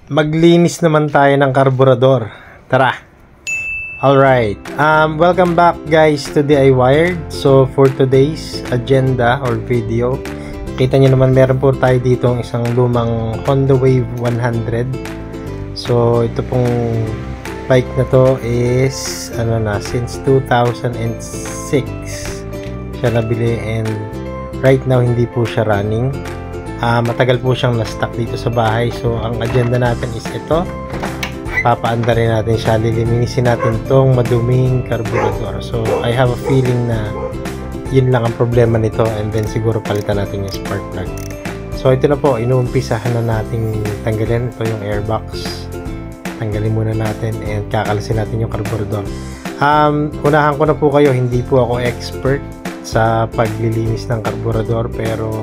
Maglinis naman tayo ng karburador. Tara. Alright. Welcome back guys to DI Wired. So for today's agenda or video, kita nyo naman meron po tayo dito isang lumang Honda Wave 100. So ito pong bike na to is since 2006 siya nabili, and right now hindi po siya running. Matagal po siyang na-stuck dito sa bahay. So ang agenda natin is ito, papaandarin natin siya, lilinisin natin tong maduming karburador. So I have a feeling na yun lang ang problema nito, and then siguro palitan natin yung spark plug. So ito na po, inuumpisahan na natin tanggalin ito, yung airbox. Tanggalin muna natin and kakalasin natin yung karburador. Unahan ko na po kayo, hindi po ako expert sa paglilinis ng karburador, pero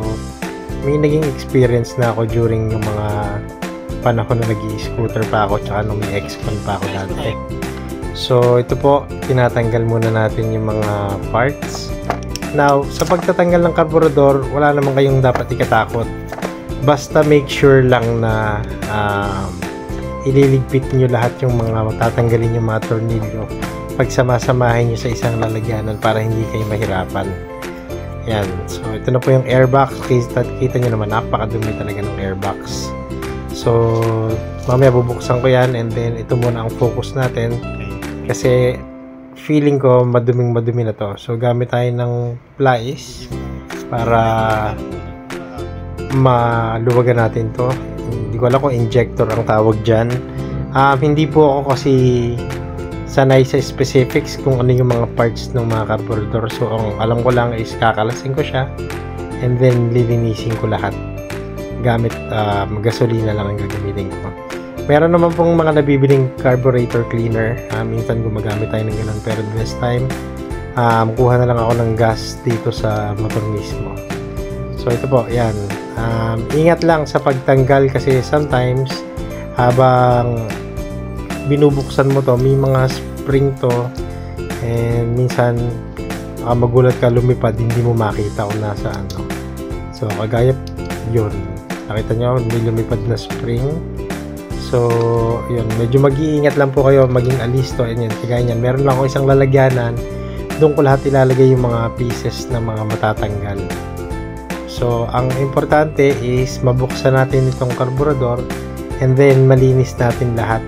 may naging experience na ako during yung mga panahon na nag-i-scooter pa ako, tsaka nung may ex-con pa ako dati. So ito po, tinatanggal muna natin yung mga parts. Now, sa pagtatanggal ng karburador, wala naman kayong dapat ikatakot. Basta make sure lang na ililigpit nyo lahat yung mga tatanggalin yung mga tornilyo. Pagsamasamahin nyo sa isang lalagyanan para hindi kayo mahirapan. Yan. So ito na po yung airbox. Kita nyo naman, napakadumi talaga ng airbox. So mamaya bubuksan ko yan, and then ito muna ang focus natin kasi feeling ko madumi na to. So gamit tayo ng pliers para maluwagan natin to. Hindi ko alam kung injector ang tawag dyan. Hindi po ako kasi sanay sa specifics kung ano yung mga parts ng mga carburetor. So ang alam ko lang is kakalasin ko siya and then lilinisin ko lahat gamit gasolina lang ang gagamitin ko. Meron naman pong mga nabibiling carburetor cleaner. Minsan gumagamit tayo ng ganun, pero this time kuha na lang ako ng gas dito sa motor mismo. So ito po, yan. Ingat lang sa pagtanggal kasi sometimes habang binubuksan mo to, may mga spring to, and minsan magulat ka, lumipad, hindi mo makita kung nasa ano. So kagaya yun, nakita nyo may lumipad na spring. So yun, medyo mag-iingat lang po kayo, maging alisto. And yan, kagaya yan, meron lang ako isang lalagyanan, doon ko lahat ilalagay yung mga pieces na mga matatanggal. So ang importante is mabuksan natin itong karburador and then malinis natin lahat.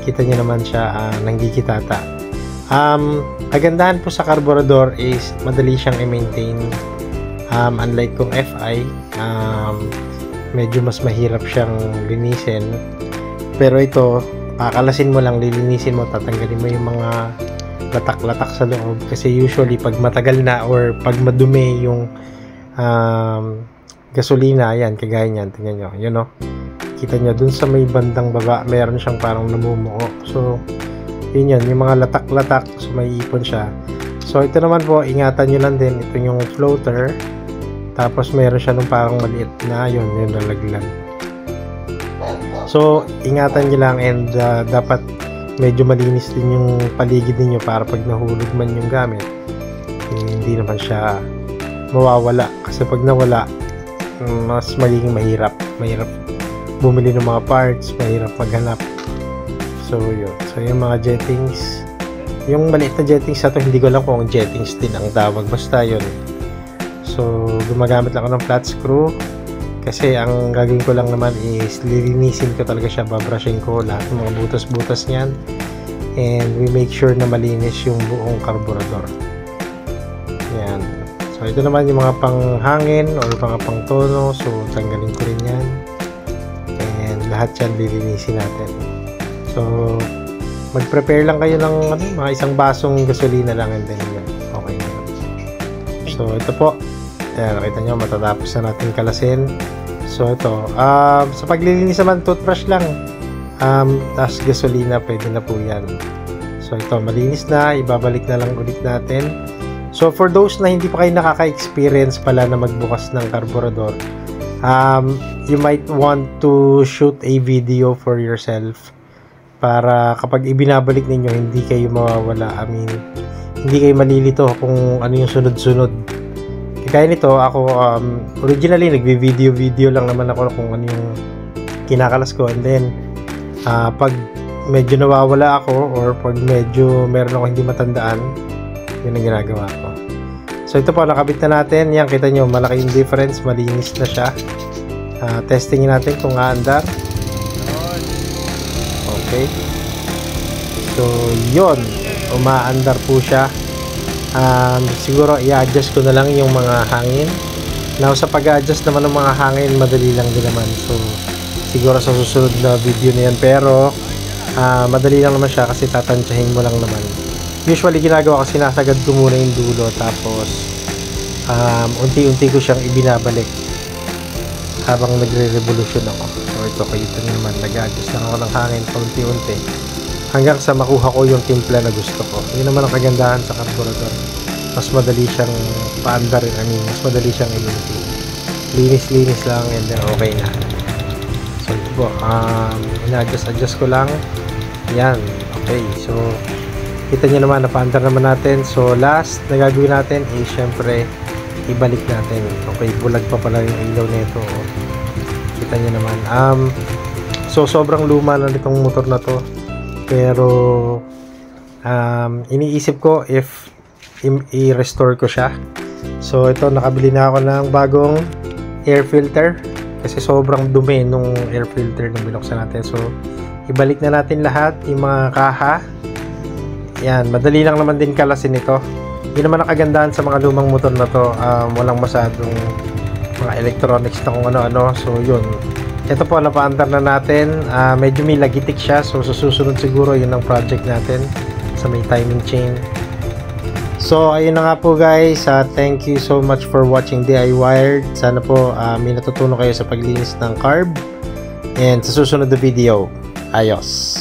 Kita nyo naman siya, nanggigitata. Kagandahan po sa carburetor is madali siyang i-maintain. Unlike kung FI, medyo mas mahirap siyang linisin. Pero ito, kakalasin mo lang, lilinisin mo, tatanggalin mo yung mga latak-latak sa loob. Kasi usually, pag matagal na or pag madumi yung gasolina, yan, kagaya niyan, tingnan nyo, yun o. Kita nyo, dun sa may bandang baba, meron siyang parang namumuo. So, yun yan, yung mga latak-latak, so may ipon siya. So, ito naman po, ingatan nyo lang din, ito yung floater. Tapos, meron siya nung parang maliit na, yun, yung nalaglag. So, ingatan nyo lang, and dapat medyo malinis din yung paligid niyo para pag nahulog man yung gamit, hindi naman siya mawawala. Kasi pag nawala, mas magiging mahirap bumili ng mga parts, mahirap maghanap. So yun, so yung mga jettings, yung maliit na jettings na to, hindi ko lang kung jettings din ang tawag, basta yun. So gumagamit lang ako ng flat screw kasi ang gagawin ko lang naman is lilinisin ko talaga siya, babrushin ko lahat ng mga butas-butas niyan, and we make sure na malinis yung buong carburetor. Yan. So ito naman yung mga panghangin or mga pangtono, so tanggalin ko rin yan. Lahat yan lilinisin natin. So mag-prepare lang kayo ng mga isang basong gasolina lang, and then yun, okay na yun. So ito po, ayan, nakita nyo, matatapos na natin kalasin. So ito, sa paglilinis naman, toothbrush lang, tapos gasolina, pwede na po yan. So ito, malinis na, ibabalik na lang ulit natin. So for those na hindi pa kayo nakaka-experience pala na magbukas ng carburetor, you might want to shoot a video for yourself para kapag ibinabalik ninyo, hindi kayo mawawala. I mean, hindi kayo malilito kung ano yung sunod-sunod. Kaya nito, ako originally nagvi-video lang naman ako kung ano yung kinakalas ko, and then Pag medyo nawawala ako or pag medyo meron ako hindi matandaan, yun ang ginagawa ko. So ito po, nakabit na natin. Yan, kita nyo, malaki yung difference, malinis na siya. Testingin natin kung aandar. Okay. So yun, umaandar po siya. Siguro i-adjust ko na lang yung mga hangin. Now sa pag-adjust naman ng mga hangin, madali lang din naman. So siguro sa susunod na video na yan, pero madali lang naman siya kasi tatansyahin mo lang naman. Usually ginagawa ko, sinasagad ko muna yung dulo, tapos unti-unti ko siyang ibinabalik habang nagre-revolution ako. So ito, kita nyo naman, nag-adjust lang ako ng hangin paunti-unti hanggang sa makuha ko yung timpla na gusto ko. Yun naman ang kagandahan sa carburetor, mas madali siyang paandarin, mas madali siyang ilinisin. Linis-linis lang and then okay na. So ito po, ina-adjust ko lang. Yan, okay. So kita nyo naman, napaandar naman natin. So last na gagawin natin is syempre ibalik natin. Okay, bulag pa pala yung ilaw nito. Kita nyo naman. So sobrang luma na nitong motor na to, pero iniisip ko if i-restore ko siya. So ito, nakabili na ako ng bagong air filter kasi sobrang dumi nung air filter nung binuksan natin. So ibalik na natin lahat yung mga kaha. Yan, madali lang naman din kalasin ito. Yun naman ang kagandahan sa mga lumang motor na to, walang masyadong mga electronics na kung ano-ano. So yun, ito po, napaandar na natin. Medyo may lagitik siya, so susunod siguro yun ang project natin sa may timing chain. So ayun na nga po guys, thank you so much for watching DI Wired. Sana po may natutunan kayo sa paglinis ng carb, and sa susunod na video, ayos.